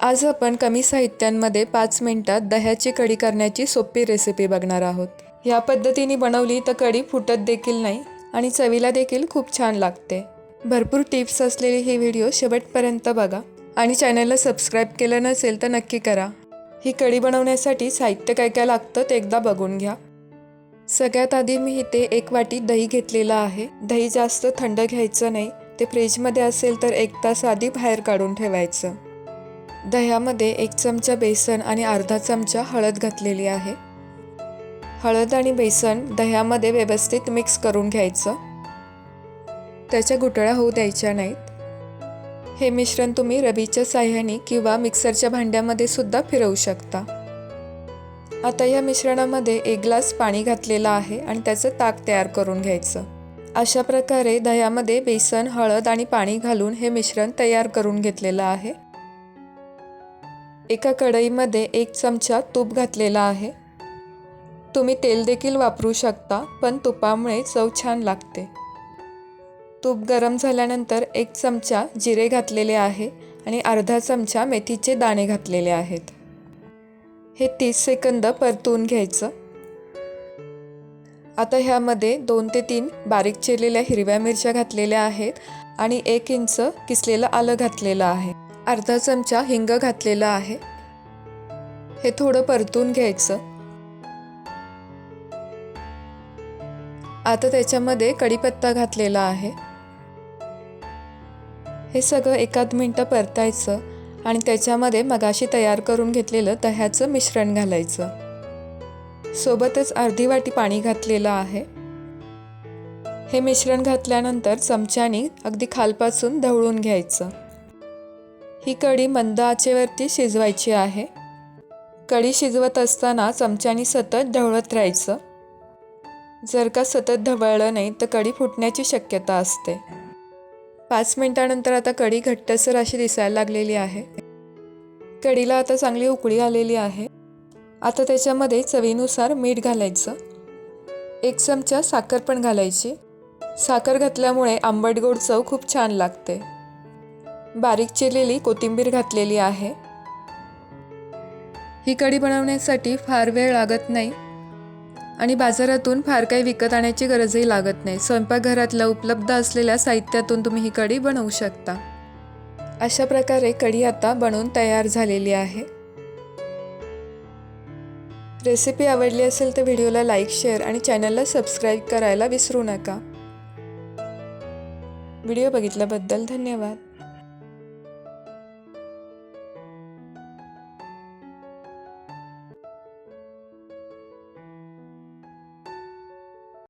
आज आपण कमी साहित्यांमध्ये 5 मिनिटात दह्याची कढी करण्याची सोपी रेसिपी बघणार आहोत। या पद्धतीने बनवली तर कढी फुटत देखील नाही आणि चवीला देखील खूप छान लागते। भरपूर टिप्स असलेली ही व्हिडिओ शेवटपर्यंत बघा आणि चॅनलला सबस्क्राइब केलं नसेल तर नक्की करा। ही कढी बनवण्यासाठी साहित्य काय काय लागतं ते एकदा बघून घ्या। सगळ्यात आधी मी इथे 1 वाटी दही घेतलेला आहे। दही जास्त थंड घ्यायचं नाही, ते फ्रीजमध्ये असेल तर 1 तास आधी बाहेर काढून ठेवायचं। दह्यामध्ये 1 चमचा बेसन आणि अर्धा चमचा हळद घातलेली आहे। हळद आणि बेसन दह्यामध्ये व्यवस्थित मिक्स करून घ्यायचं, त्याच्या गुठळ्या होऊ द्यायच्या नाहीत। हे मिश्रण तुम्ही रवीच्या साह्याने किंवा मिक्सरच्या भांड्यामध्ये सुद्धा फिरवू शकता। आता या मिश्रणामध्ये 1 ग्लास पाणी घातलेलं आहे आणि त्याचं ताक तयार करून घ्यायचं। अशा प्रकारे दह्यामध्ये बेसन, हळद आणि पाणी घालून हे मिश्रण तयार करून घेतलेलं आहे। एका कढईमध्ये 1 चमचा तूप घातलेला आहे। तुम्ही तेल देखील वापरू शकता, पण तुपामुळे चव छान लागते। तूप गरम झाल्यानंतर 1 चमचा जिरे घातलेले आहे आणि अर्धा चमचा मेथीचे दाणे घातलेले आहेत। हे 30 सेकंद परतून घ्यायचं। आता ह्यामध्ये 2 ते 3 बारीक चिरलेल्या हिरव्या मिरच्या घातलेल्या आहेत आणि 1 इंच किसलेलं आलं घातलेलं आहे। अर्धा चमचा हिंग घातलेला आहे। हे थोडं परतून घ्यायचं। आता त्याच्यामध्ये कढीपत्ता घातलेला आहे। हे सगळं 1 मिनिट परतायचं आणि त्याच्यामध्ये मगाशी तयार करून घेतलेलं दह्याचं मिश्रण घालायचं। सोबतच अर्धी वाटी पाणी घातलेलं आहे। हे मिश्रण घातल्यानंतर चमच्याने अगदी खालपासून ढवळून घ्यायचं। ही कढी मंद आचेवरती शिजवायची आहे। कढी शिजवत असताना चमच्याने सतत ढवळत राहायचं। जर का सतत ढवळलं नाही तर कढी फुटण्याची शक्यता असते। 5 मिनिटानंतर आता कढी घट्टसर अशी दिसायला लागलेली आहे। कढीला आता चांगली उकळी आलेली आहे। आता त्याच्यामध्ये चवीनुसार मीठ घालायचं। 1 चमचा साखर पण घालायची। साखर घातल्यामुळे आंबट गोड चव खूप छान लागते। बारीक चिरलेली कोथिंबीर घातलेली आहे। ही कढी बनवण्यासाठी फार वेळ लागत नाही आणि बाजारातून फार काही विकत आणायची गरजही लागत नाही। स्वयंपाकघरातल्या उपलब्ध असलेल्या साहित्यातून तुम्ही ही कढी बनवू शकता। अशा प्रकारे कढी आता बनवून तयार झालेली आहे। रेसिपी आवडली असेल तर व्हिडिओला लाईक, शेअर आणि चॅनलला सबस्क्राइब करायला विसरू नका। व्हिडिओ बघितल्याबद्दल धन्यवाद।